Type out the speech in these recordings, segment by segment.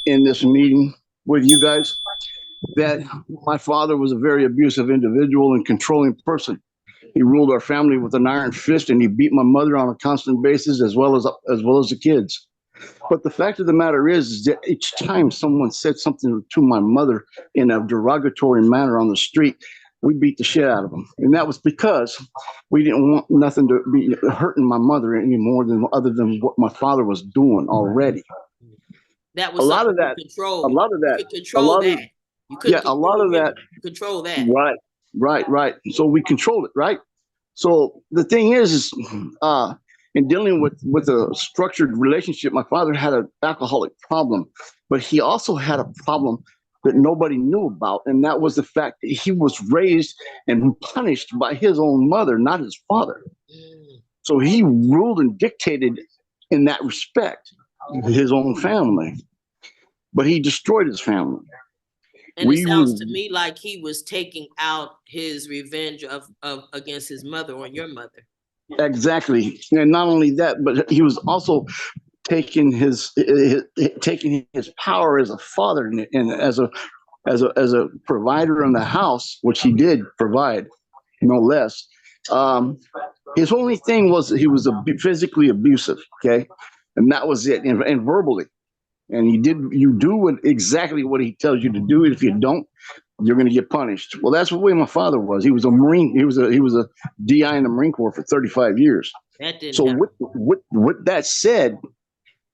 in this meeting with you guys that my father was a very abusive individual and controlling person. He ruled our family with an iron fist, and he beat my mother on a constant basis, as well as the kids. But the fact of the matter is that each time someone said something to my mother in a derogatory manner on the street, we beat the shit out of them. And that was because we didn't want nothing to be hurting my mother any more than other than what my father was doing already. That A was lot something of you that, a controlled. lot of You that, could a control lot of, that. You couldn't yeah, a lot control of him, that, but you could control that. right, right. So we controlled it, right? So the thing is uh, in dealing with a structured relationship, my father had an alcoholic problem, but he also had a problem that nobody knew about, and that was the fact that he was raised and punished by his own mother, not his father. Mm. So he ruled and dictated in that respect his own family, but he destroyed his family. And it We sounds to were me like he was taking out his revenge of against his mother on your mother. exactly, and not only that, but he was also taking his power as a father and as a provider in the house, which he did provide, no less. Um, his only thing was he was physically abusive, okay, and that was it, and verbally. And you do exactly what he tells you to do. If you don't, you're going to get punished. Well, that's the way my father was. He was a Marine. He was a DI in the Marine Corps for 35 years. That didn't So help. with that said,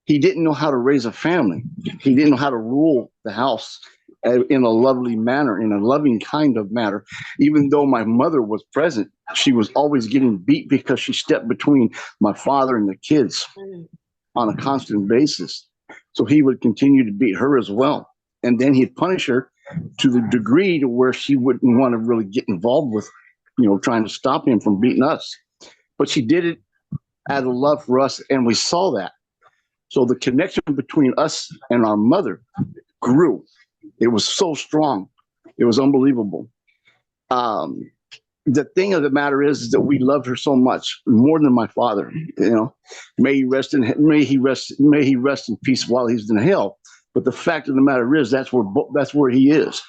he didn't know how to raise a family. He didn't know how to rule the house in a lovely manner, in a loving kind of manner. Even though my mother was present, she was always getting beat because she stepped between my father and the kids on a constant basis. So he would continue to beat her as well. And then he'd punish her to the degree to where she wouldn't want to really get involved with, trying to stop him from beating us. But she did it out of love for us, and we saw that. So the connection between us and our mother grew. It was so strong. It was unbelievable. Um, the thing of the matter is that we loved her so much more than my father. May he rest in peace while he's in hell. But the fact of the matter is that's where he is.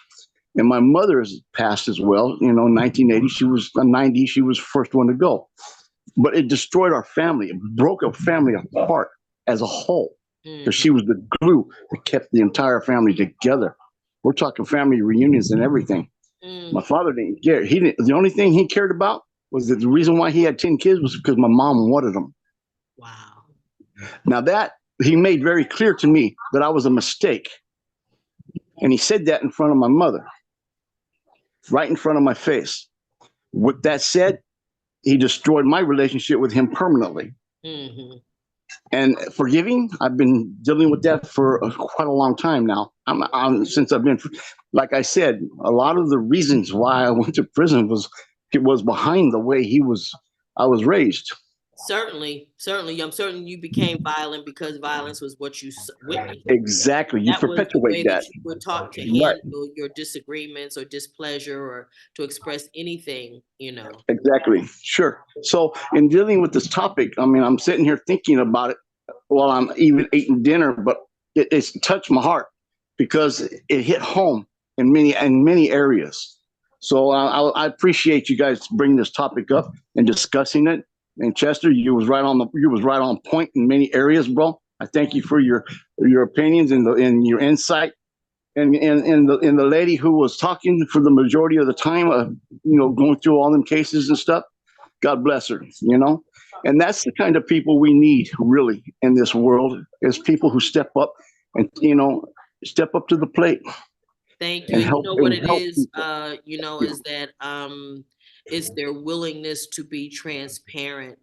And my mother has passed as well. 1980. She was 90. She was the first one to go. But it destroyed our family. It broke our family apart as a whole because she was the glue that kept the entire family together. We're talking family reunions and everything. My father didn't care. He didn't. The only thing he cared about was that the reason why he had 10 kids was because my mom wanted them. Wow. Now that he made very clear to me that I was a mistake, and he said that in front of my mother, right in front of my face. With that said, he destroyed my relationship with him permanently. Mm-hmm. And forgiving, I've been dealing with that for quite a long time now. Since I've been, like I said, a lot of the reasons why I went to prison was behind the way I was raised. Certainly. I'm certain you became violent because violence was what you witnessed. Exactly, you That was the perpetuate way that. that you were taught to Right. handle your disagreements or displeasure or to express anything. Exactly. Sure. So in dealing with this topic, I mean, I'm sitting here thinking about it while I'm even eating dinner, but it's touched my heart because it hit home in many areas. So I appreciate you guys bringing this topic up and discussing it. And Chester, you was right on point in many areas, bro. I thank you for your opinions and your insight. And the lady who was talking for the majority of the time, going through all them cases and stuff. God bless her. And that's the kind of people we need really in this world is people who step up and step up to the plate Thank you. and And you help know what and it help is, people. is that it's their willingness to be transparent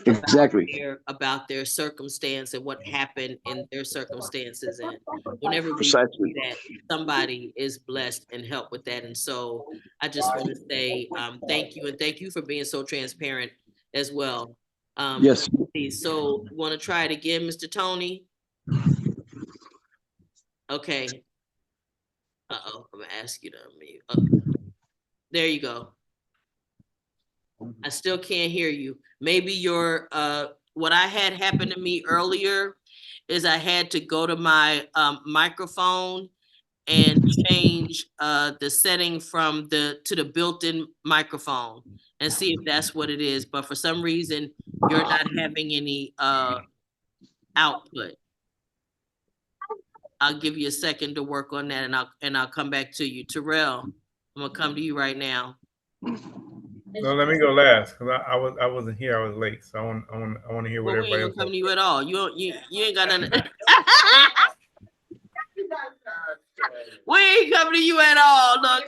Exactly. about their circumstance and what happened in their circumstances. And whenever we see Precisely. that, somebody is blessed and helped with that. And so I just want to say thank you, and thank you for being so transparent as well. Yes. So want to try it again, Mr. Tony? Okay. Uh-oh, I'm gonna ask you to unmute. There you go. I still can't hear you. Maybe your what I had happened to me earlier is I had to go to my microphone and change the setting from to the built-in microphone and see if that's what it is. But for some reason, you're not having any output. I'll give you a second to work on that, and I'll come back to you. Terrell, I'm gonna come to you right now. No, let me go last because I wasn't here. I was late, so I want to hear what Well, we ain't everybody gonna else come has. to you at all. You ain't got nothing. We ain't coming to you at all. Look,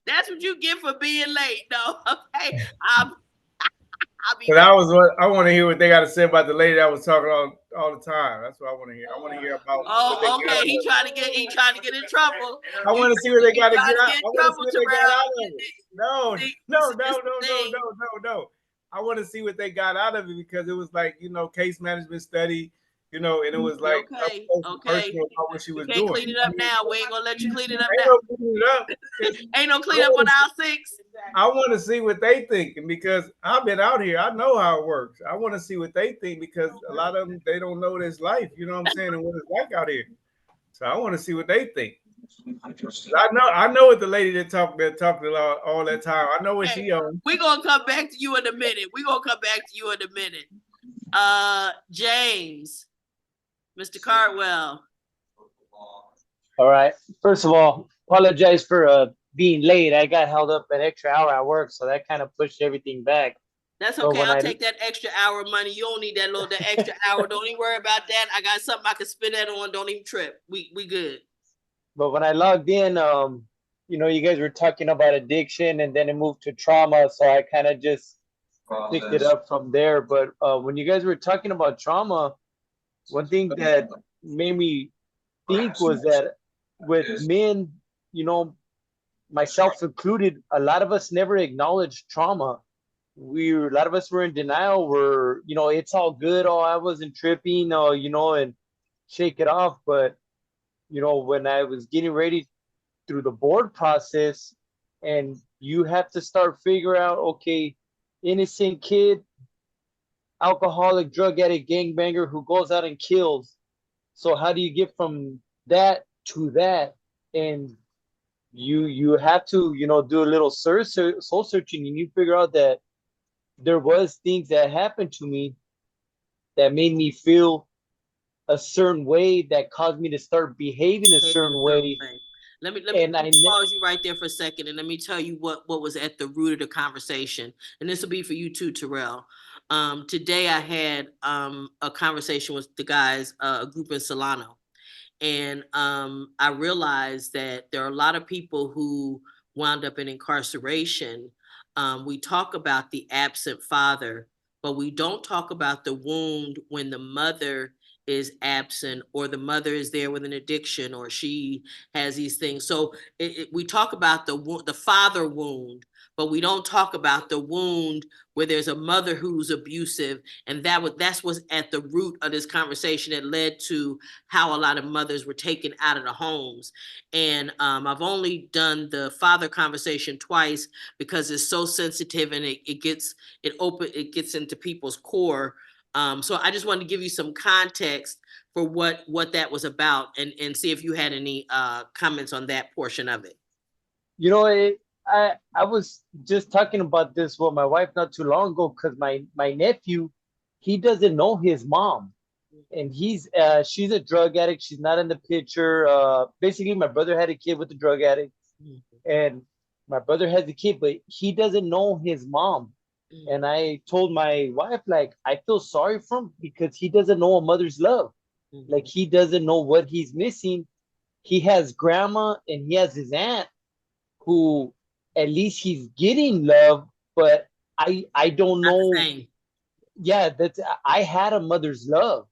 that's what you get for being late. No, okay. I'll be But back. I want to hear what they got to say about the lady that was talking all the time. That's what I want to hear. I want to hear about what they Oh, got okay. out of it. He trying to get in trouble. I want to see what they He got to trying get to out. get in I want to see trouble, what they got Terrell. out of it. No, See, no, this no, is the no, no, thing. no, no, no. I want to see what they got out of it because it was like, case management study, and it was like Okay, personal about what she we was can't doing. clean it up now. We ain't gonna let you clean it up Ain't now. no cleaning it up. Ain't no clean up on aisle 6. I want to see what they thinking because I've been out here. I know how it works. I want to see what they think because a lot of them, they don't know this life. You know what I'm saying? And what it's like out here. So I want to see what they think. I know what the lady that talked all that time. I know what she on. We're gonna come back to you in a minute. James, Mr. Cardwell. All right. First of all, apologize for being late. I got held up an extra hour at work, so that kind of pushed everything back. That's But okay. when I'll take that extra hour money. You don't need that extra hour. Don't even worry about that. I got something I can spend that on. Don't even trip. We good. But when I logged in, you guys were talking about addiction, and then it moved to trauma, so I kind of just picked it up from there. But when you guys were talking about trauma, one thing that made me think was that with men, myself included, a lot of us never acknowledged trauma. A lot of us were in denial. It's all good. Oh, I wasn't tripping. Oh, and shake it off. But when I was getting ready through the board process, and you have to start figure out, okay, innocent kid, alcoholic, drug addict, gangbanger who goes out and kills. So how do you get from that to that? And you have to do a little soul searching, and you figure out that there was things that happened to me that made me feel a certain way that caused me to start behaving a certain way. Let me And pause you right there for a second, and let me tell you what was at the root of the conversation. And this will be for you too, Terrell. Today I had a conversation with the guys, a group in Solano. And I realized that there are a lot of people who wound up in incarceration. We talk about the absent father, but we don't talk about the wound when the mother is absent, or the mother is there with an addiction, or she has these things. So we talk about the father wound, but we don't talk about the wound where there's a mother who's abusive. And that's what's at the root of this conversation that led to how a lot of mothers were taken out of the homes. And I've only done the father conversation twice because it's so sensitive, and it gets into people's core. So I just wanted to give you some context for what that was about, and see if you had any comments on that portion of it. I was just talking about this with my wife not too long ago, because my nephew, he doesn't know his mom, and she's a drug addict. She's not in the picture. Basically, my brother had a kid with a drug addict, and my brother has a kid, but he doesn't know his mom. And I told my wife, like, I feel sorry for him because he doesn't know a mother's love. Like, he doesn't know what he's missing. He has grandma and he has his aunt, who at least he's getting love, but I don't know. Yeah, I had a mother's love.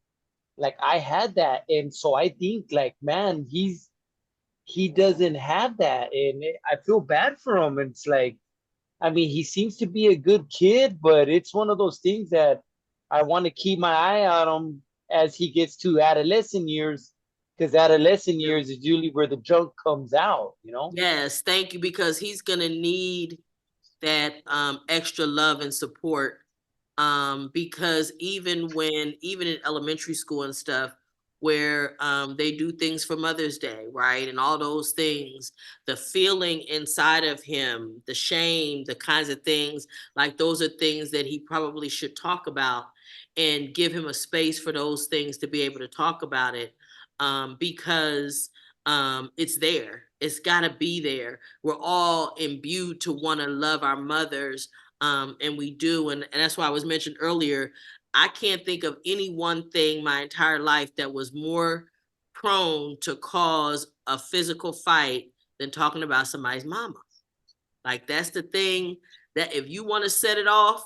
Like, I had that. And so I think, like, man, he doesn't have that. And I feel bad for him. And it's like, I mean, he seems to be a good kid, but it's one of those things that I want to keep my eye on him as he gets to adolescent years, because adolescent years is usually where the junk comes out, Yes, thank you, because he's gonna need that extra love and support Because even in elementary school and stuff, where they do things for Mother's Day, right? And all those things, the feeling inside of him, the shame, the kinds of things, like those are things that he probably should talk about, and give him a space for those things to be able to talk about it. Because it's there. It's got to be there. We're all imbued to want to love our mothers, and we do. And that's why I was mentioned earlier, I can't think of any one thing my entire life that was more prone to cause a physical fight than talking about somebody's mama. Like, that's the thing that if you want to set it off,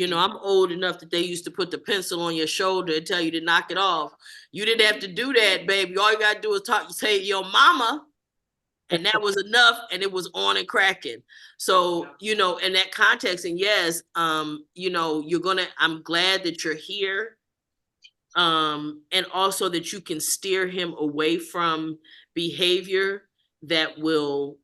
I'm old enough that they used to put the pencil on your shoulder and tell you to knock it off. You didn't have to do that, baby. All you got to do is say your mama, and that was enough, and it was on and cracking. So, in that context, and yes, I'm glad that you're here. And also that you can steer him away from behavior that will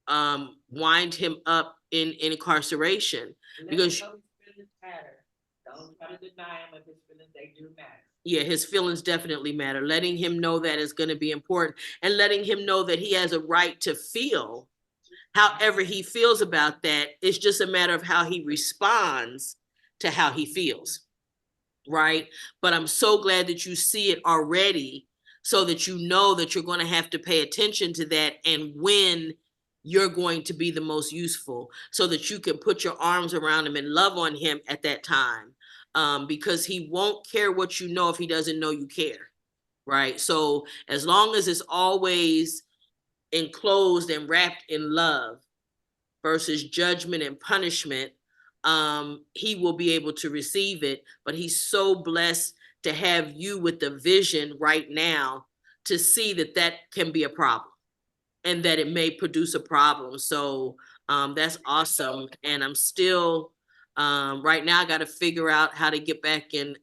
wind him up in incarceration. Because don't try to deny him of his feelings, they do matter. Yeah, his feelings definitely matter. Letting him know that is going to be important, and letting him know that he has a right to feel however he feels about that. It's just a matter of how he responds to how he feels, right? But I'm so glad that you see it already, so that you know that you're going to have to pay attention to that, and when you're going to be the most useful, so that you can put your arms around him and love on him at that time. Because he won't care what you know if he doesn't know you care, right? So as long as it's always enclosed and wrapped in love versus judgment and punishment, he will be able to receive it. But he's so blessed to have you with the vision right now to see that that can be a problem, and that it may produce a problem. So that's awesome. And I'm still, right now, I got to figure out how to get back in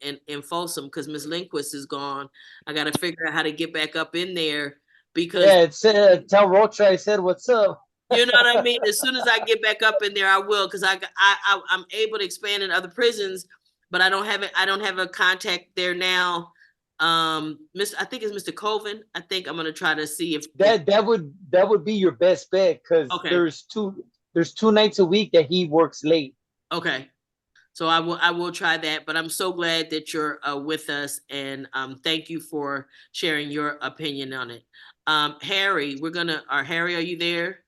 Folsom, because Ms. Lindquist is gone. I got to figure out how to get back up in there, because it's tell Rocha I said what's up. you know what I mean? As soon as I get back up in there, I will, because I'm able to expand in other prisons, but I don't have a contact there now. I think it's Mr. Colvin. I think I'm gonna try to see if that would be your best bet, because okay. there's two nights a week that he works late. Okay. So I will try that, but I'm so glad that you're with us, and thank you for sharing your opinion on it. Harry, Harry, are you there?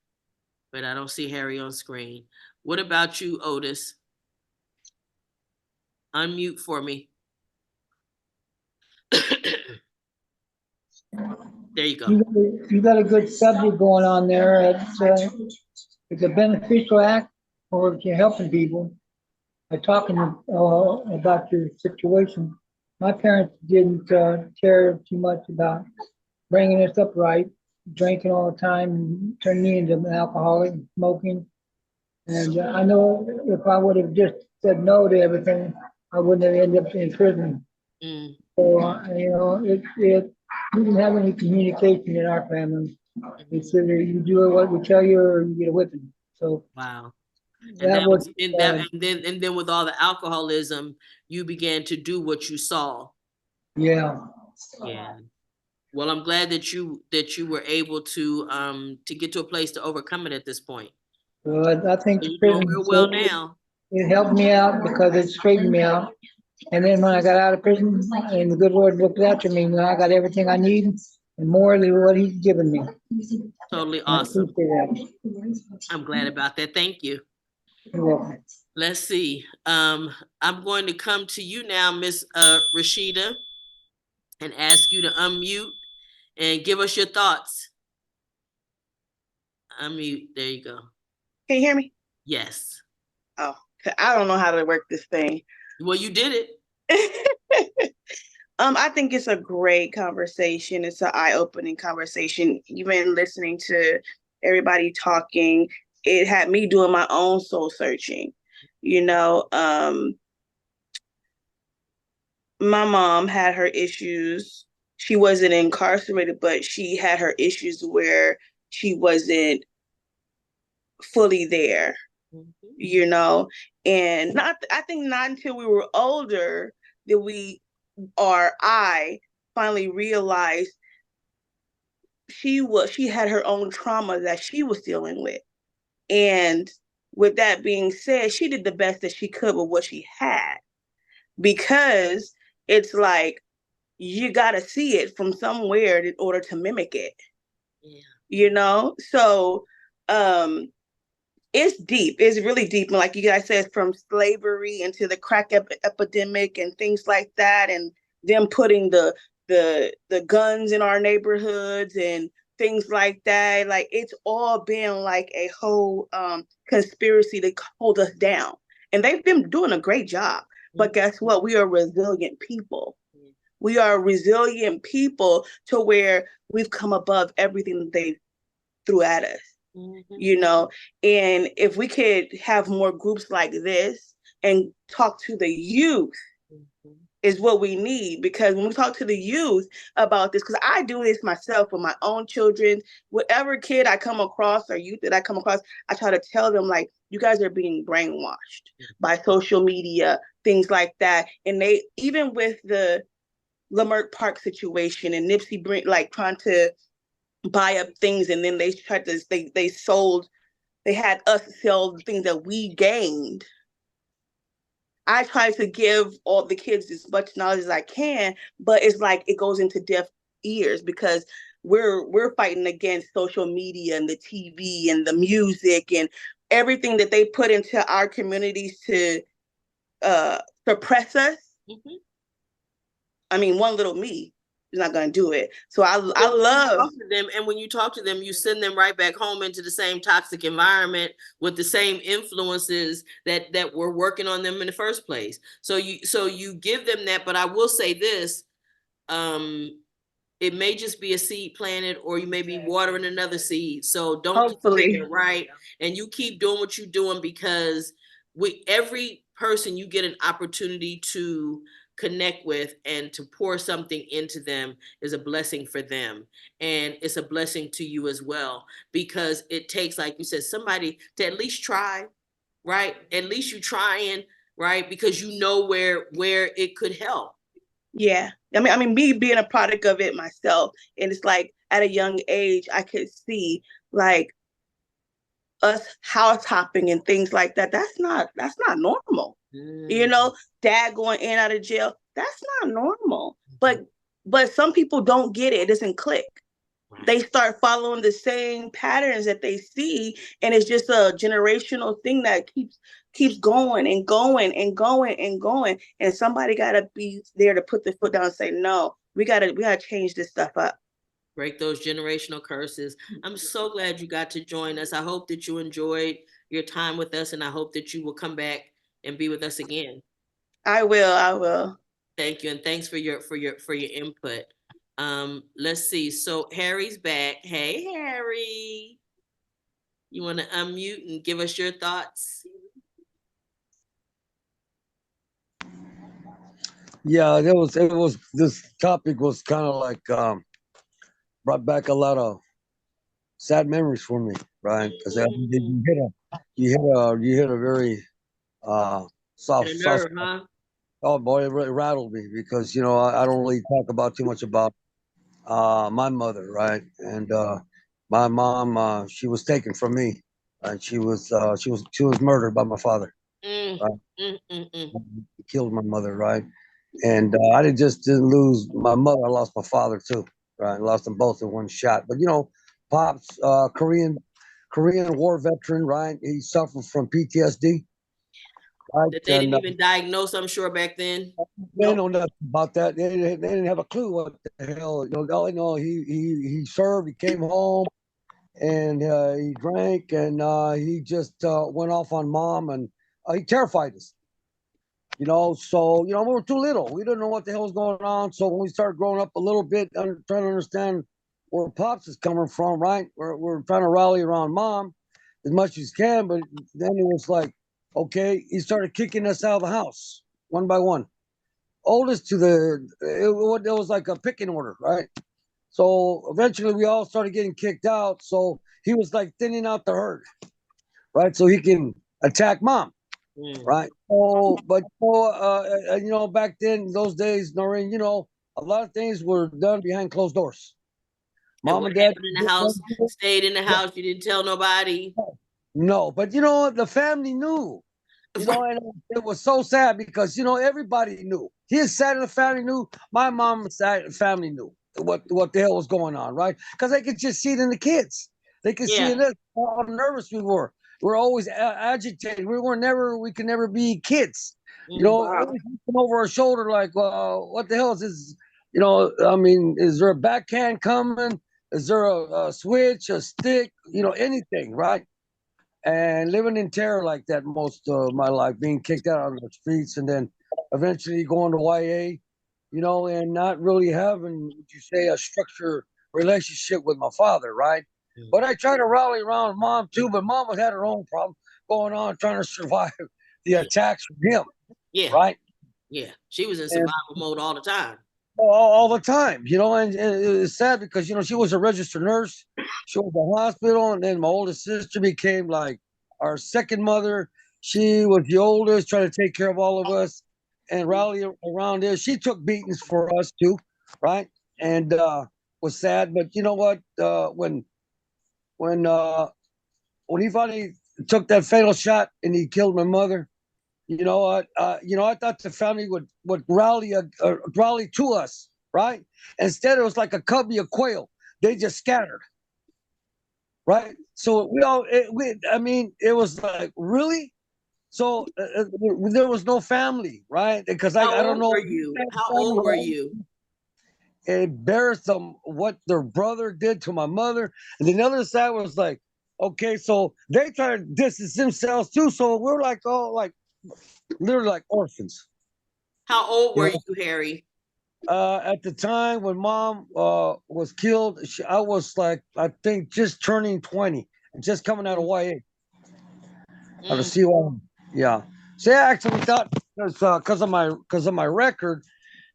But I don't see Harry on screen. What about you, Otis? Unmute for me. There you go. You got a good subject going on there. It's a beneficial act, or if you're helping people by talking about your situation. My parents didn't care too much about bringing us up right, drinking all the time, and turning me into an alcoholic and smoking. And I know if I would have just said no to everything, I wouldn't have ended up in prison. Mm. So, we didn't have any communication in our family. It's either you do what we tell you or you get a whipping. So wow. And then with all the alcoholism, you began to do what you saw. Yeah. Yeah. Well, I'm glad that you were able to get to a place to overcome it at this point. Well, I think you're doing real well now. It helped me out because it straightened me out. And then when I got out of prison, and the good Lord looked after me, when I got everything I need and more than what He's given me. Totally awesome. I'm glad about that. Thank you. You're welcome. Let's see. I'm going to come to you now, Miss Rashida, and ask you to unmute and give us your thoughts. Unmute. There you go. Can you hear me? Yes. Oh, I don't know how to work this thing. Well, you did it. I think it's a great conversation. It's an eye-opening conversation. Even listening to everybody talking, it had me doing my own soul searching. My mom had her issues. She wasn't incarcerated, but she had her issues where she wasn't fully there. you know, and I think not until we were older that I finally realized she had her own trauma that she was dealing with. And with that being said, she did the best that she could with what she had, because it's like you got to see it from somewhere in order to mimic it. Yeah. You know? So it's deep. It's really deep. And like you guys said, from slavery into the crack epidemic and things like that, and them putting the guns in our neighborhoods and things like that. Like, it's all been like a whole conspiracy to hold us down. And they've been doing a great job. But guess what? We are resilient people. We are resilient people to where we've come above everything that they threw at us. You know, and if we could have more groups like this and talk to the youth is what we need. Because when we talk to the youth about this, because I do this myself with my own children, whatever kid I come across or youth that I come across, I try to tell them, like, you guys are being brainwashed by social media, things like that. And they, even with the Lamert Park situation and Nipsey trying to buy up things, and then they tried to they had us sell the things that we gained. I try to give all the kids as much knowledge as I can, but it's like it goes into deaf ears because we're fighting against social media and the TV and the music and everything that they put into our communities to suppress us. I mean, one little me is not going to do it. So I love them, and when you talk to them, you send them right back home into the same toxic environment with the same influences that were working on them in the first place. So you give them that, but I will say this, it may just be a seed planted, or you may be watering another seed. So don't hopefully it, right? And you keep doing what you're doing, because with every person you get an opportunity to connect with and to pour something into them is a blessing for them, and it's a blessing to you as well, because it takes, like you said, somebody to at least try, right? At least you trying, right? Because you know where it could help. Yeah. I mean, me being a product of it myself, and it's like at a young age, I could see like us house hopping and things like that. That's not normal. You know, dad going in and out of jail, that's not normal. But some people don't get it. It doesn't click. They start following the same patterns that they see, and it's just a generational thing that keeps going and going and going and going. And somebody got to be there to put the foot down and say, no, we gotta change this stuff up. Break those generational curses. I'm so glad you got to join us. I hope that you enjoyed your time with us, and I hope that you will come back and be with us again. I will. Thank you, and thanks for your input. Let's see. So Harry's back. Hey, Harry. You want to unmute and give us your thoughts? Yeah, it was this topic was kind of like brought back a lot of sad memories for me, right? Because you hit a very soft nerve, huh? Oh boy, it really rattled me because I don't really talk about too much about my mother, right? And my mom, she was taken from me, and she was murdered by my father. Right? He killed my mother, right? And I didn't lose my mother. I lost my father too, right? I lost them both in one shot. But Pops, Korean War veteran, right? He suffered from PTSD. Right? That they didn't even diagnose, I'm sure, back then. They know nothing about that. They didn't have a clue what the hell. All they know, he served. He came home, and he drank, and he just went off on mom, and he terrified us. So we were too little. We didn't know what the hell was going on. So when we started growing up a little bit, trying to understand where Pops is coming from, right? We're trying to rally around mom as much as can, but then it was like, okay, he started kicking us out of the house one by one. Oldest to it was like a picking order, right? So eventually we all started getting kicked out. So he was like thinning out the herd, right? So he can attack mom, Mm. right? So, but you know, back then, those days, Noreen, you know, a lot of things were done behind closed doors. And Mom what and dad, happened in the house stayed in the house. You didn't tell nobody. no, but you know, the family knew. You know, and it was so sad because you know everybody knew. His side of the family knew. My mom's side of the family knew what the hell was going on, right? Because they could just see it in the kids. They could see Yeah. in us how nervous we were. We're always agitated. We could never be kids. You know, Mm. always looking over our shoulder like, what the hell is this? You know, I mean, is there a backhand coming? Is there a switch, a stick? You know, anything, right? And living in terror like that most of my life, being kicked out on the streets, and then eventually going to YA, you know, and not really having, would you say, a structured relationship with my father, right? But I tried to rally around mom too, but mom had her own problem going on, trying to survive the attacks from him, Yeah. right? Yeah. She was in And survival mode all the time. all the time, you know, and it's sad because, you know, she was a registered nurse. She was in the hospital, and then my oldest sister became like our second mother. She was the oldest, trying to take care of all of us and rally around this. She took beatings for us too, right? And was sad, but you know what? When when he finally took that fatal shot and he killed my mother, you know, I thought the family would rally to us, right? Instead, it was like a covey of quail. They just scattered, right? So I mean, it was like really. So there was no family, right? Because I How don't old know. were you? How old were you? It embarrassed them what their brother did to my mother, and the other side was like, okay, so they tried to distance themselves too. So we're like, oh, like literally like orphans. How old You were know, you, Harry? at the time when mom was killed, I was like, I think just turning 20, just coming out of YA, out of Mm. COM. Yeah. So I actually thought because of my record,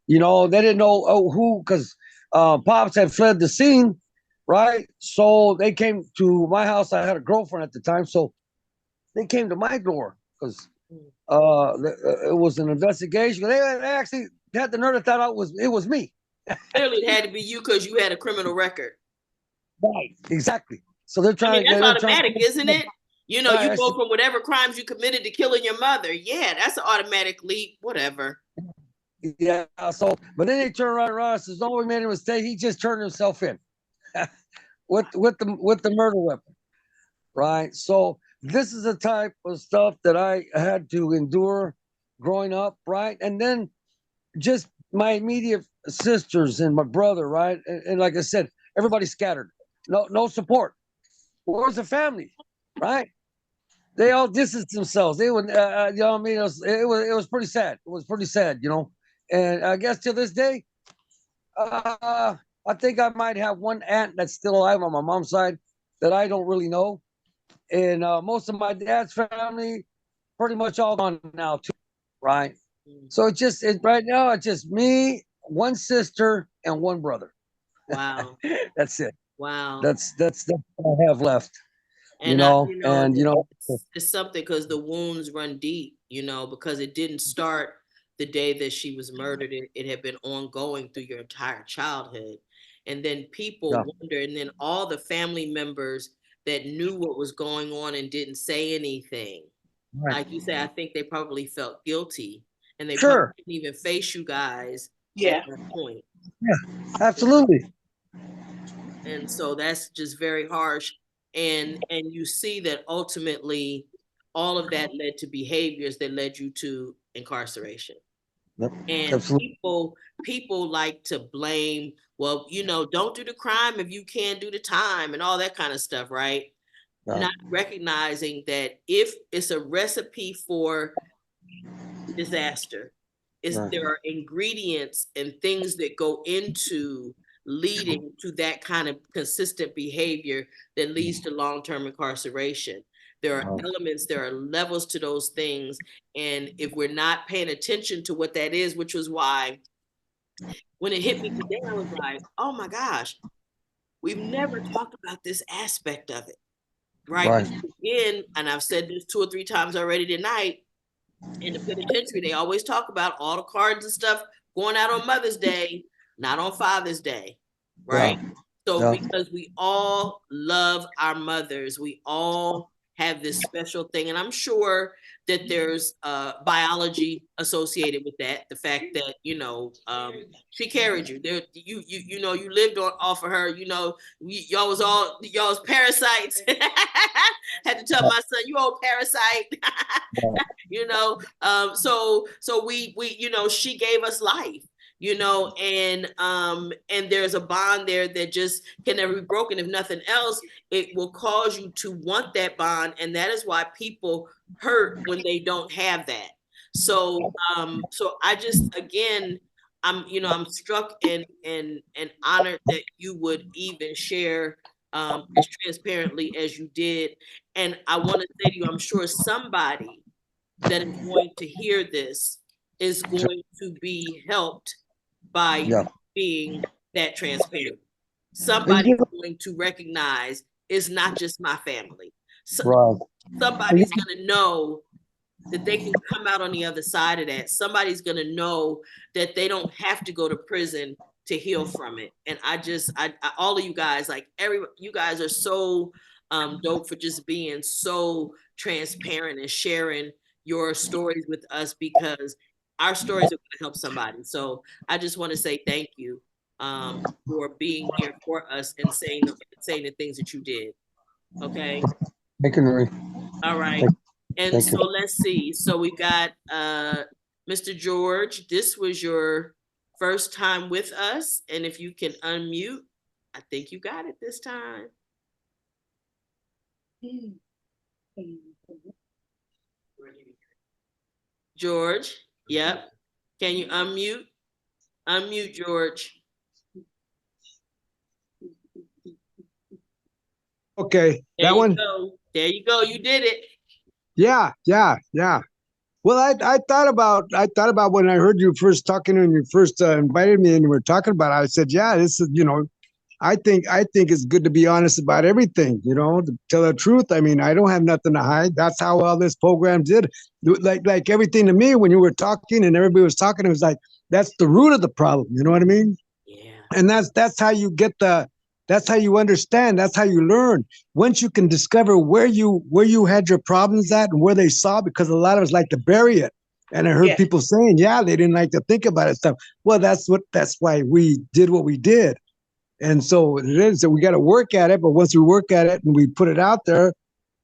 you know, they didn't know who, because pops had fled the scene, right? So they came to my house. I had a girlfriend at the time, so they came to my door because it was an investigation. They actually had the nerve to thought it was me. Clearly, it had to be you because you had a criminal record. Right, exactly. So they're I mean, trying to that's they're trying automatic, isn't to it? You know, right. you go from whatever crimes you committed to killing your mother. Yeah, that's an automatic leap. Whatever. Yeah. So, but then they turn right around and says, "No, we made a mistake. He just turned himself in with the murder weapon." Right. So this is the type of stuff that I had to endure growing up. Right, and then just my immediate sisters and my brother. Right, and like I said, everybody scattered. No support. Where's the family? Right. They all distanced themselves. They would, you know, what I mean, it was pretty sad. It was pretty sad, you know. And I guess to this day, I think I might have one aunt that's still alive on my mom's side that I don't really know, and most of my dad's family pretty much all gone now too, right? So right now it's just me, one sister, and one brother. Wow. That's it. Wow. That's what I have left, you And know. And you know, it's something because the wounds run deep, you know, because it didn't start the day that she was murdered. It had been ongoing through your entire childhood. And then people yeah, wonder, and then all the family members that knew what was going on and didn't say anything. right. Like you say, I think they probably felt guilty and they probably Sure. didn't even face you guys at Yeah. that point. Yeah, absolutely. And so that's just very harsh. And you see that ultimately all of that led to behaviors that led you to incarceration. Yep, And absolutely. people like to blame, well, you know, don't do the crime if you can't do the time and all that kind of stuff, right? Right. Not recognizing that if it's a recipe for disaster, is Right. there are ingredients and things that go into leading to that kind of consistent behavior that leads to long-term incarceration. There are Right. elements, there are levels to those things. And if we're not paying attention to what that is, which was why when it hit me today, I was like, oh my gosh, we've never talked about this aspect of it. right? Right. Again, and I've said this 2 or 3 times already tonight, in the penitentiary, they always talk about all the cards and stuff going out on Mother's Day, not on Father's Day, right? Yeah. So Yeah. because we all love our mothers, we all have this special thing, and I'm sure that there's biology associated with that. The fact that she carried you there, you lived off of her. Y'all was parasites. Had to tell my son, you old parasite. So we she gave us life, and there's a bond there that just can never be broken. If nothing else, it will cause you to want that bond, and that is why people hurt when they don't have that. So I just, again, I'm struck and honored that you would even share as transparently as you did. And I want to say to you, I'm sure somebody that is going to hear this is going to be helped by Yeah. being that transparent. And Somebody's going to recognize it's not just my family. right. Somebody's going to know that they can come out on the other side of that. Somebody's going to know that they don't have to go to prison to heal from it. And I all of you guys, you guys are so dope for just being so transparent and sharing your stories with us, because our stories are going to help somebody. So I just want to say thank you for being here for us and saying the things that you did. Okay. Thank you, Marie. All right. And Thank so you. let's see. So we got Mr. George. This was your first time with us. And if you can unmute, I think you got it this time. George, yep. Can you unmute? Unmute, George. Okay, There that you one. go. There you go. You did it. Yeah. Well, I thought about when I heard you first talking and you first invited me and we were talking about it. I said, yeah, this is, I think it's good to be honest about everything, to tell the truth. I mean, I don't have nothing to hide. That's how well this program did. Like everything to me, when you were talking and everybody was talking, it was like, that's the root of the problem. You know what I mean? Yeah. And that's how you get that's how you understand. That's how you learn. Once you can discover where you had your problems at and where they saw, because a lot of us like to bury it. And I heard people saying, yeah, they didn't like to think about it stuff. Well, that's why we did what we did. And so it is that we got to work at it. But once we work at it and we put it out there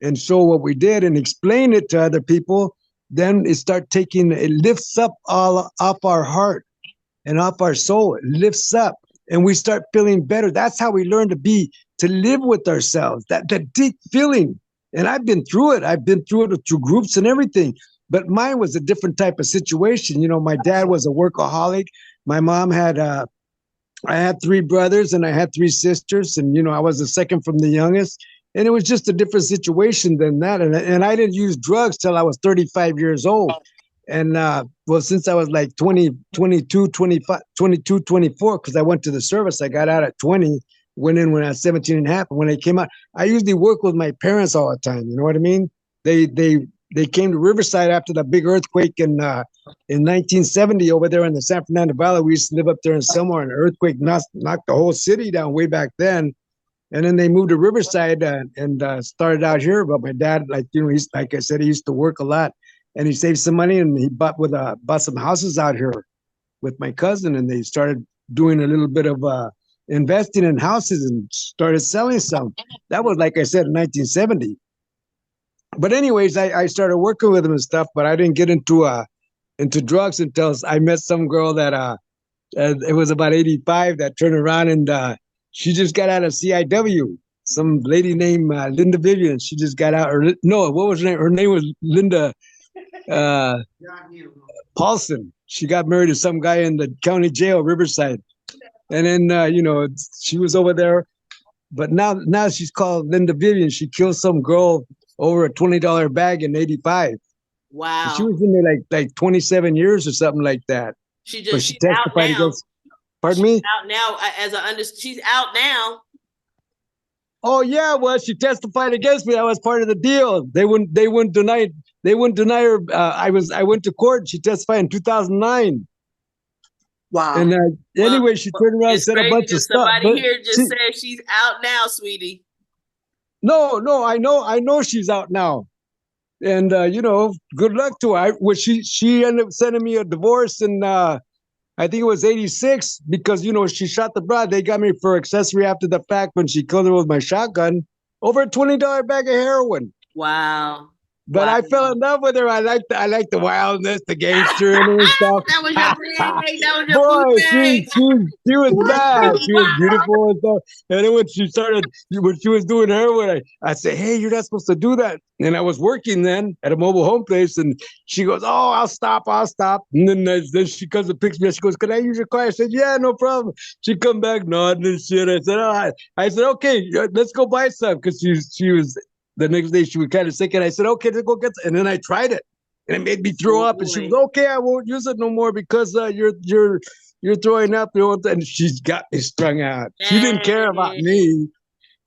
and show what we did and explain it to other people, then it lifts up all off our heart and off our soul. It lifts up and we start feeling better. That's how we learn to live with ourselves, that deep feeling. And I've been through it. I've been through it through groups and everything. But mine was a different type of situation. My dad was a workaholic. My mom I had 3 brothers and I had 3 sisters. And, I was the second from the youngest. And it was just a different situation than that. And I didn't use drugs till I was 35 years old. And well, since I was like 22, 24, because I went to the service, I got out at 20, went in when I was 17 and a half. And when I came out, I usually work with my parents all the time. You know what I mean? They came to Riverside after the big earthquake in 1970 over there in the San Fernando Valley. We used to live up there in Selmar, and the earthquake knocked the whole city down way back then. And then they moved to Riverside and started out here. But my dad, he's, like I said, he used to work a lot. And he saved some money and he bought some houses out here with my cousin. And they started doing a little bit of investing in houses and started selling some. That was, like I said, in 1970. But anyways, I started working with him and stuff, but I didn't get into drugs until I met some girl that it was about 85 that turned around and she just got out of CIW. Some lady named Linda Vivian. She just got out. What was her name? Her name was Linda Paulson. She got married to some guy in the county jail, Riverside. And then, she was over there. But now she's called Linda Vivian. She killed some girl over a $20 bag in 85. Wow. And she was in there like 27 years or something like that. She's out now. Pardon me? Out now, as I understand, she's out now. Oh yeah, well, she testified against me. That was part of the deal. They wouldn't deny. They wouldn't deny her. I went to court. She testified in 2009. Wow. And Well, anyway, she turned around and it's said a crazy bunch that of stuff. somebody But here just said she's out now, sweetie. no, I know she's out now. And you know, good luck to her. She ended up sending me a divorce, and I think it was 86 because you know she shot the bride. They got me for accessory after the fact when she killed her with my shotgun. Over a $20 bag of heroin. Wow. But wow. I fell in love with her. I like the wildness, the gangster and stuff. That was your thing. That was your Boy, boo she thing. she was bad. She was Wow. beautiful and stuff. And then when she was doing heroin, I said, "Hey, you're not supposed to do that." And I was working then at a mobile home place, and she goes, "Oh, I'll stop." And then she comes and picks me up. She goes, "Can I use your car?" I said, "Yeah, no problem." She come back nodding and shit. I said, "All right." I said, "Okay, let's go buy some," because she was the next day she was kind of sick, and I said, "Okay, let's go get some." And then I tried it, and it made me throw up. And she was, "Okay, I won't use it no more because you're throwing up." And she's got me strung out. Dang. She didn't care about me.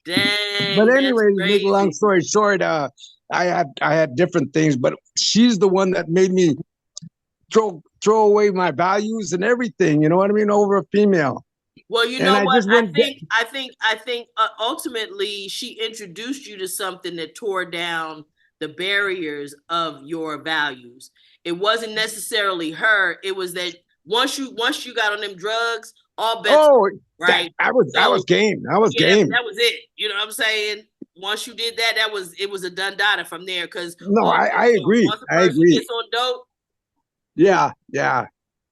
Dang. But That's anyway, to make a long crazy. story short, I had different things, but she's the one that made me throw away my values and everything. You know what I mean? Over a female. Well, you And know I what? just went. I think ultimately she introduced you to something that tore down the barriers of your values. It wasn't necessarily her. It was that once you got on them drugs, all bets right. I was game. I was game. That was it. You know what I'm saying? Once you did that, it was a done data from there. Because no, I agree. Once a person gets on dope. Yeah.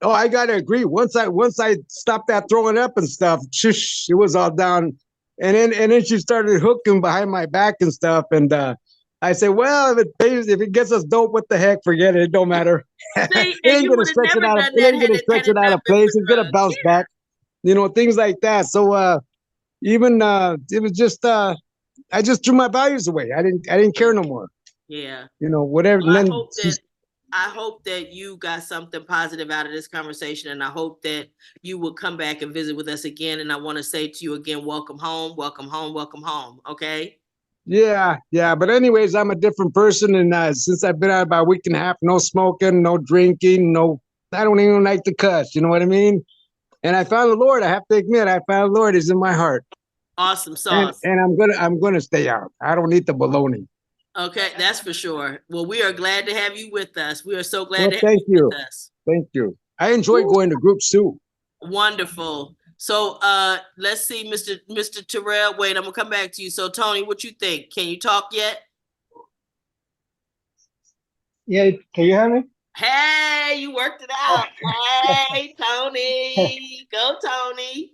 Oh, I gotta agree. Once I stopped that throwing up and stuff, shush, it was all down. And then she started hooking behind my back and stuff. And I said, well, if it gets us dope, what the heck? Forget it. It don't matter. See, It and ain't you gonna would have stretch never it out of done it that ain't gonna stretch it out of place. It's gonna bounce back. You know, things like that. So even it was just I just threw my values away. I didn't care no more. Yeah. You know, whatever. Well, And then I hope that you got something positive out of this conversation, and I hope that you will come back and visit with us again. And I want to say to you again, welcome home, welcome home, welcome home. Okay. Yeah. But anyways, I'm a different person, and since I've been out about a week and a half, no smoking, no drinking, I don't even like to cuss. You know what I mean? And I found the Lord. I have to admit, I found the Lord is in my heart. Awesome sauce. And I'm gonna stay out. I don't need the baloney. Okay, that's for sure. Well, we are glad to have you with us. We are so glad to have Thank you you. with us. Thank you. I enjoy going to groups too. Wonderful. So let's see, Mr. Terrell. Wait, I'm gonna come back to you. So Tony, what you think? Can you talk yet? Yeah, can you hear me? Hey, you worked it out. Hey, Tony. Go, Tony.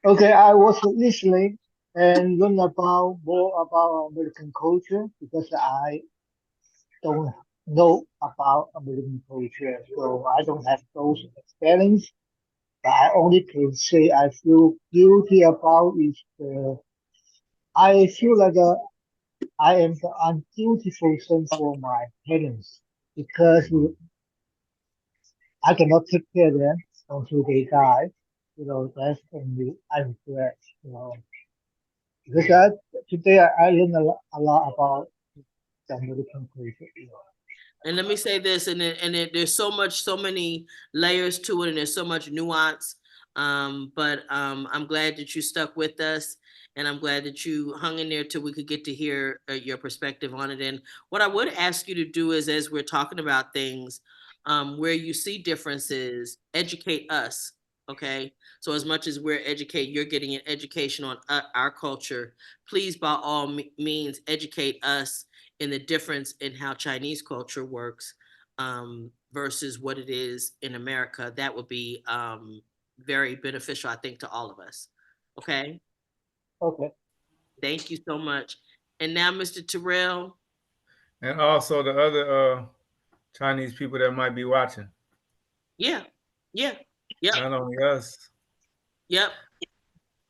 Okay, I was listening and learn about more about American culture because I don't know about American culture, so I don't have those experience. But I only can say I feel guilty about is I feel like I am the undutiful son for my parents because I cannot take care of them until they die. That's only I regret. Because today I learned a lot about the American culture. And let me say this, and there's so many layers to it, and there's so much nuance. But I'm glad that you stuck with us, and I'm glad that you hung in there till we could get to hear your perspective on it. And what I would ask you to do is, as we're talking about things, where you see differences, educate us. Okay, so as much as you're getting an education on our culture. Please, by all means, educate us in the difference in how Chinese culture works versus what it is in America. That would be very beneficial, I think, to all of us. Okay. Okay. Thank you so much. And now, Mr. Terrell. And also the other Chinese people that might be watching. Yeah. Yep. Not only us. Yep.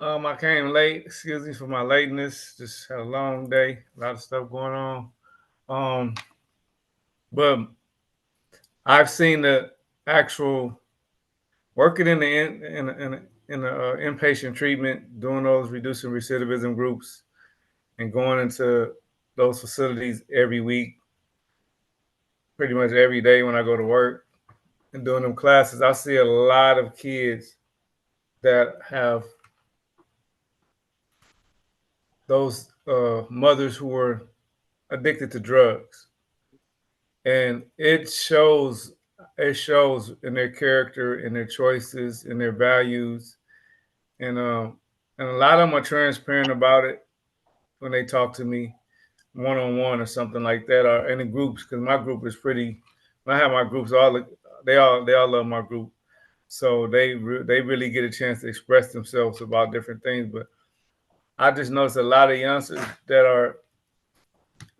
I came late. Excuse me for my lateness. Just had a long day. A lot of stuff going on. But I've seen the actual working in the inpatient treatment, doing those reducing recidivism groups, and going into those facilities every week, pretty much every day when I go to work and doing them classes, I see a lot of kids that have those mothers who were addicted to drugs, and it shows. It shows in their character, in their choices, in their values, and a lot of them are transparent about it when they talk to me one on one or something like that, or in the groups. Because my group is pretty. When I have my groups, they all love my group, so they really get a chance to express themselves about different things. But I just noticed a lot of youngsters that are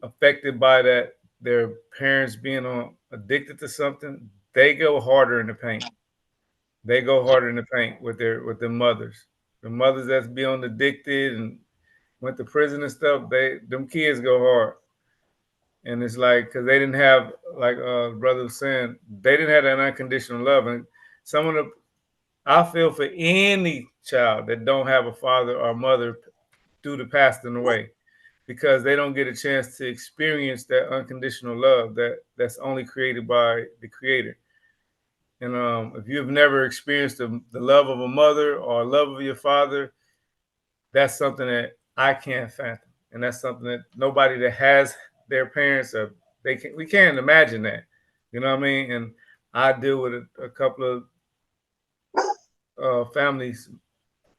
affected by that, their parents being addicted to something, they go harder in the paint. They go harder in the paint with the mothers. The mothers that's beyond addicted and went to prison and stuff, them kids go hard. And it's like, because they didn't have, like brother was saying, they didn't have that unconditional love. And some of the, I feel for any child that don't have a father or mother due to passing away, because they don't get a chance to experience that unconditional love that's only created by the Creator. And if you've never experienced the love of a mother or love of your father, that's something that I can't fathom, and that's something that nobody that has their parents we can't imagine that. You know what I mean? And I deal with a couple of families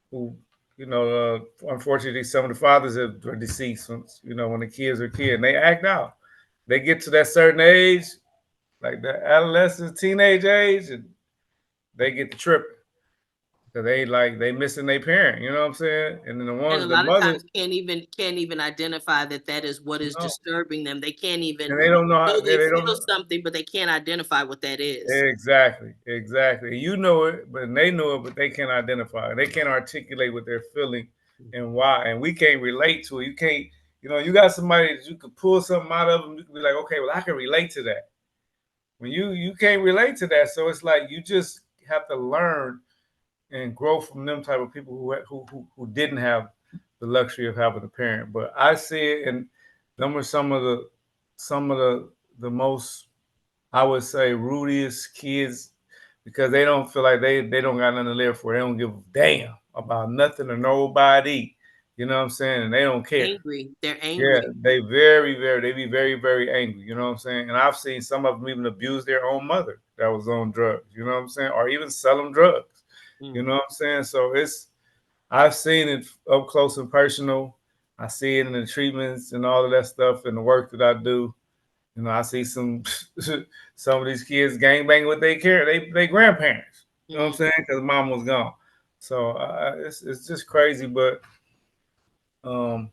who, unfortunately, some of the fathers are deceased. When the kids are kids, and they act out. They get to that certain age, like the adolescent, teenage age, and they get the tripping because they missing their parent. You know what I'm saying? And then And a the lot of mothers, times can't even identify that is what is no, disturbing them. They can't even and they don't know how. know they They don't feel know. something, but they can't identify what that is. Exactly. You know it, but they know it, but they can't identify it. They can't articulate what they're feeling and why. And we can't relate to it. You can't, you got somebody that you could pull something out of them. You could be like, okay, well, I can relate to that. When you can't relate to that, so it's like you just have to learn and grow from them type of people who didn't have the luxury of having a parent. But I see it, and them are some of the most, I would say, rudiest kids, because they don't feel like they don't got nothing to live for. They don't give a damn about nothing or nobody. You know what I'm saying? And they don't care. Angry. They're Yeah, angry. they be very, very angry. You know what I'm saying? And I've seen some of them even abuse their own mother that was on drugs. You know what I'm saying? Or even sell them drugs. You know what I'm saying? So I've seen it up close and personal. I see it in the treatments and all of that stuff and the work that I do. I see some of these kids gangbang with they grandparents. You know what I'm saying? Because mom was gone. So it's just crazy, but and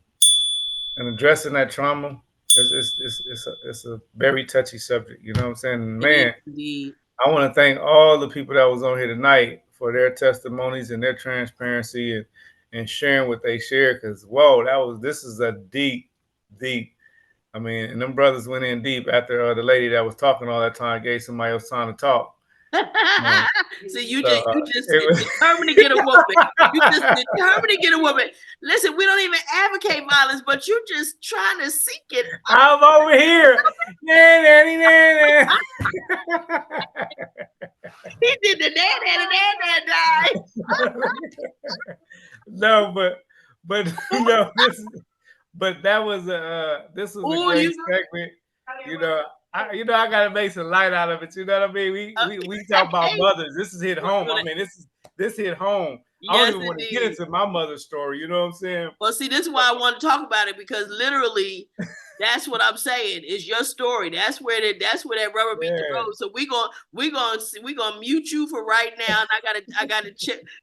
addressing that trauma, it's a very touchy subject. You know what I'm saying? It is Man, indeed. I want to thank all the people that was on here tonight for their testimonies and their transparency and sharing what they shared. Because this is a deep. I mean, and them brothers went in deep after the lady that was talking all that time gave somebody else time to talk. So you just determined to get a whooping. You just determined to get a whooping. Listen, we don't even advocate violence, but you just trying to seek it. I'm over here. He did the dad die. No, but no, that was this was a great segment. I gotta make some light out of it. You know what I mean? We talk about mothers. This is hit home. I mean, this hit home. I don't even want to get into my mother's story. You know what I'm saying? Well, see, this is why I want to talk about it, because literally, that's what I'm saying. It's your story. That's where that rubber meets the road. So we gonna mute you for right now. And I gotta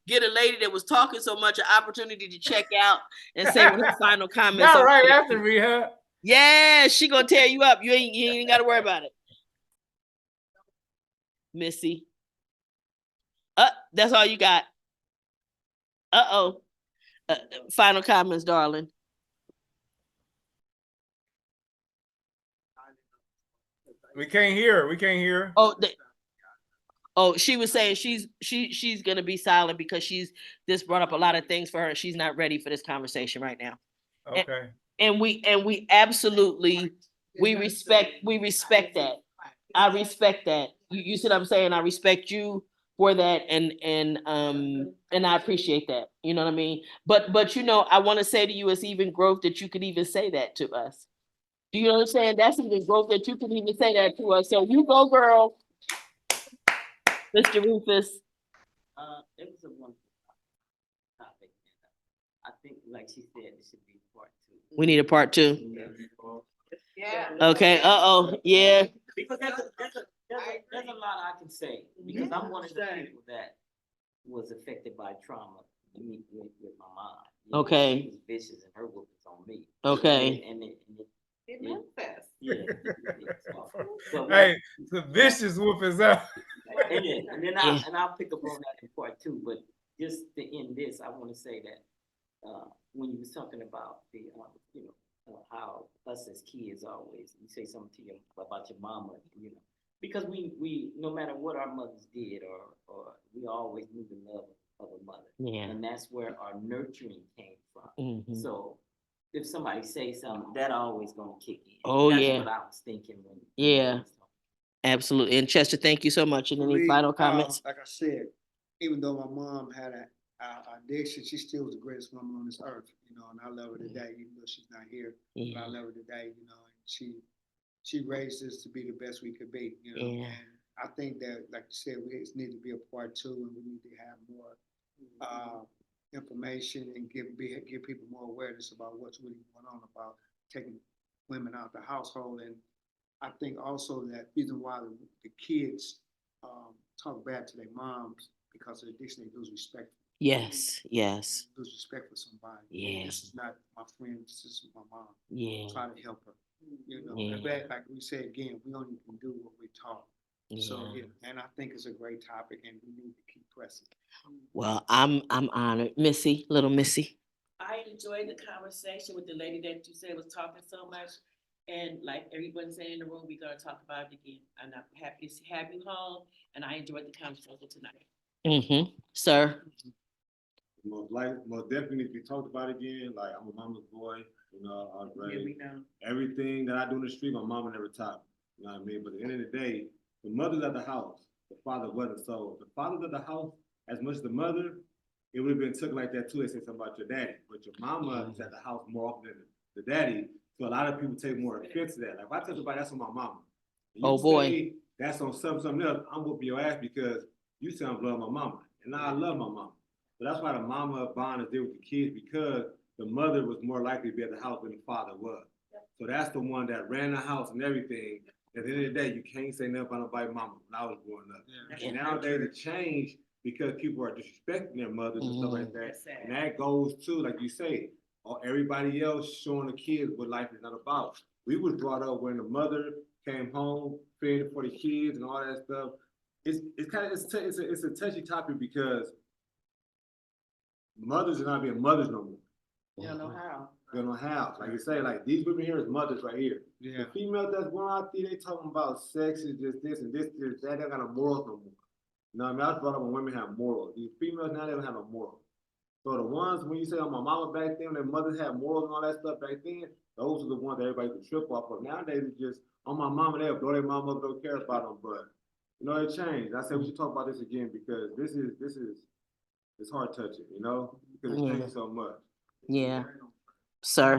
get a lady that was talking so much an opportunity to check out and say what her final comments. Not right after rehab. Yeah, she gonna tear you up. You ain't got to worry about it, Missy. That's all you got. Final comments, darling. We can't hear her. Oh, she was saying she's gonna be silent because this brought up a lot of things for her. She's not ready for this conversation right now. Okay. And we absolutely, we respect that. I respect that. You see what I'm saying? I respect you for that, and I appreciate that. You know what I mean? But you know, I want to say to you, it's even growth that you could even say that to us. Do you know what I'm saying? That's even growth that you can even say that to us. So you go, girl, Mr. Rufus. It was a wonderful topic. I think, like she said, it should be part two. We need a part two. Yeah. Okay. Yeah. Because there's a lot I can say, because I'm one of the people that was affected by trauma with my mom. You know, Okay. she was vicious and her whoop was on me. Okay. And it manifests. Hey, the vicious whoopings out. And then I'll pick up on that in part two. But just to end this, I want to say that when you was talking about the how us as kids always, you say something to about your mama, because we no matter what our mothers did or we always knew the love of a mother. Yeah. And that's where our nurturing came from. Mm-hmm. So if somebody say something, that always gonna kick in. Oh, that's yeah. what I was thinking when Yeah. Absolutely. And Chester, thank you so much. And any final comments? Like I said, even though my mom had an addiction, she still was the greatest woman on this earth, and I love her today, even though she's not here. Yeah. But I love her today, and she raised us to be the best we could be, Yeah. And I think that, like you said, we need to be a part two, and we need to have more information and give people more awareness about what's really going on about taking women out of the household. And I think also that reason why the kids talk bad to their moms because of addiction, they lose respect. Yes. Yes. Lose respect for somebody. Yeah. This is not my friend. This is my mom. Yeah. Try to help her. Yeah. And like we say again, we only can do what we taught. Yeah. So and I think it's a great topic, and we need to keep pressing. Well, I'm honored, Missy, little Missy. I enjoyed the conversation with the lady that you said was talking so much. And like everyone said in the room, we're going to talk about it again. And I'm happy to have you home. And I enjoyed the conversation tonight. Mm-hmm. Sir. Most definitely to be talked about again. Like, I'm a mama's boy, I was raised. Yeah, we know. Everything that I do in the street, my mama never taught me. You know what I mean? But at the end of the day, the mother's at the house, the father wasn't. So if the father's at the house, as much as the mother, it would have been took like that too. They say something about your daddy, but your mama is at the house more often than the daddy. So a lot of people take more offense to that. Like, if I tell somebody that's on my mama, and you say that's on something else, I'm whooping your ass because you say I'm love my mama, and I love my mama. So that's why the mama bond is there with the kids, because the mother was more likely to be at the house than the father was. So that's the one that ran the house and everything. At the end of the day, you can't say nothing about nobody's mama when I was growing up. Yeah. And nowadays it changed because people are disrespecting their mothers and stuff like that. And that goes to, like you say, everybody else showing the kids what life is not about. We was brought up when the mother came home, fed for the kids and all that stuff. It's a touchy topic because mothers are not being mothers no more. You don't know how. You don't know how. Like you say, like these women here is mothers right here. Yeah. The female that's going out there, they talking about sex is just this and this, that. They don't got no morals no more. You know what I mean? I was brought up when women have morals. These females now, they don't have no morals. So the ones, when you say, oh, my mama back then, their mothers had morals and all that stuff back then, those are the ones that everybody could trip off of. Nowadays, it's just, oh, my mama, they'll blow their mama up, don't care about them. But, it changed. I said we should talk about this again because this is it's heart touching, because it changed so much. Yeah. Sir.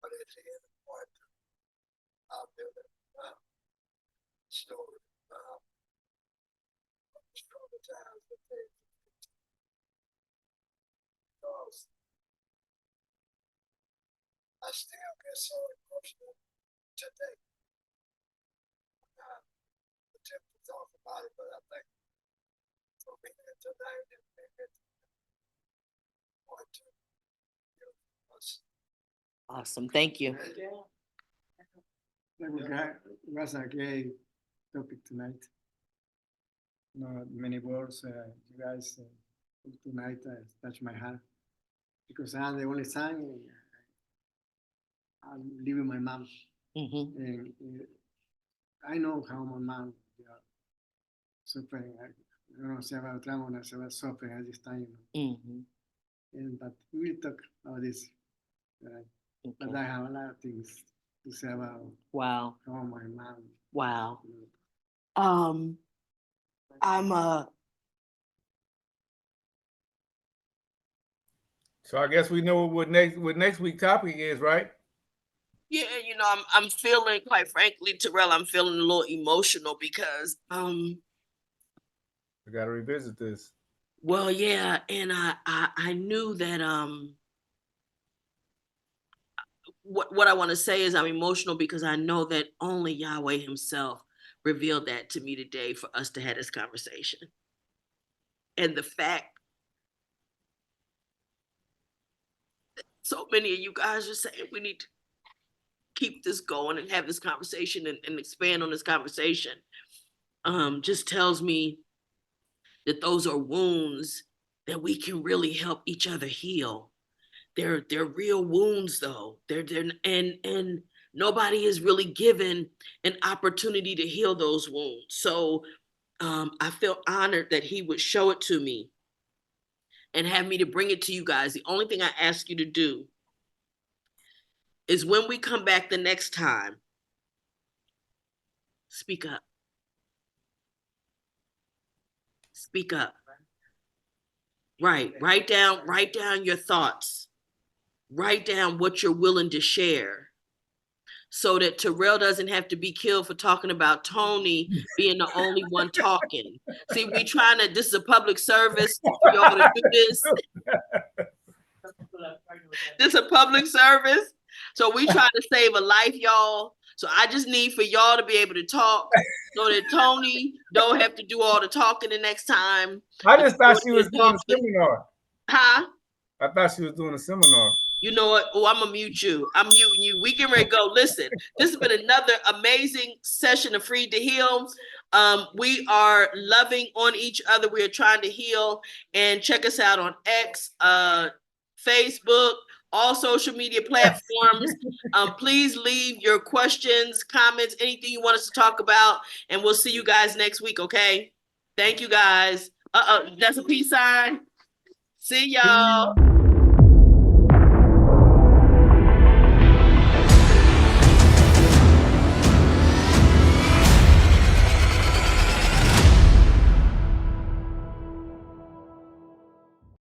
But at the end of part two, I'll do it. Story traumatize the thing. Because I still get so emotional today. I'm not attempting to talk about it, but I think for me tonight, it part two. Awesome. Thank you. It was a great topic tonight. Many words you guys tonight touched my heart. because I'm the only son. And I'm living my mom. Mm-hmm. And I know how my mom suffering. I don't know, se va trauma, se va suffering at this time. Mm-hmm. And but we talk about this. Okay. But I have a lot of things to say about Wow. how my mom. Wow. You know. I'm So I guess we know what next week topic is, right? yeah, you know, I'm feeling, quite frankly, Terrell, I'm feeling a little emotional because We gotta revisit this. well, yeah, and I knew that what I want to say is I'm emotional because I know that only Yahweh himself revealed that to me today for us to have this conversation. And the fact that so many of you guys are saying we need to keep this going and have this conversation and expand on this conversation just tells me that those are wounds that we can really help each other heal. They're real wounds though. They're and nobody is really given an opportunity to heal those wounds. So I feel honored that he would show it to me and have me to bring it to you guys. The only thing I ask you to do is when we come back the next time, speak up. Speak up. Right. Write down your thoughts. Write down what you're willing to share so that Terrell doesn't have to be killed for talking about Tony being the only one talking. See, this is a public service for y'all to do this. This is a public service. So we trying to save a life, y'all. So I just need for y'all to be able to talk so that Tony don't have to do all the talking the next time. I just thought she was doing a seminar. Huh? I thought she was doing a seminar. You know what? Oh, I'm gonna mute you. I'm muting you. We can ready to go. Listen, this has been another amazing session of Free to Heal. We are loving on each other. We are trying to heal. And check us out on X, Facebook, all social media platforms. Please leave your questions, comments, anything you want us to talk about, and we'll see you guys next week. Okay? Thank you, guys. That's a peace sign. See y'all.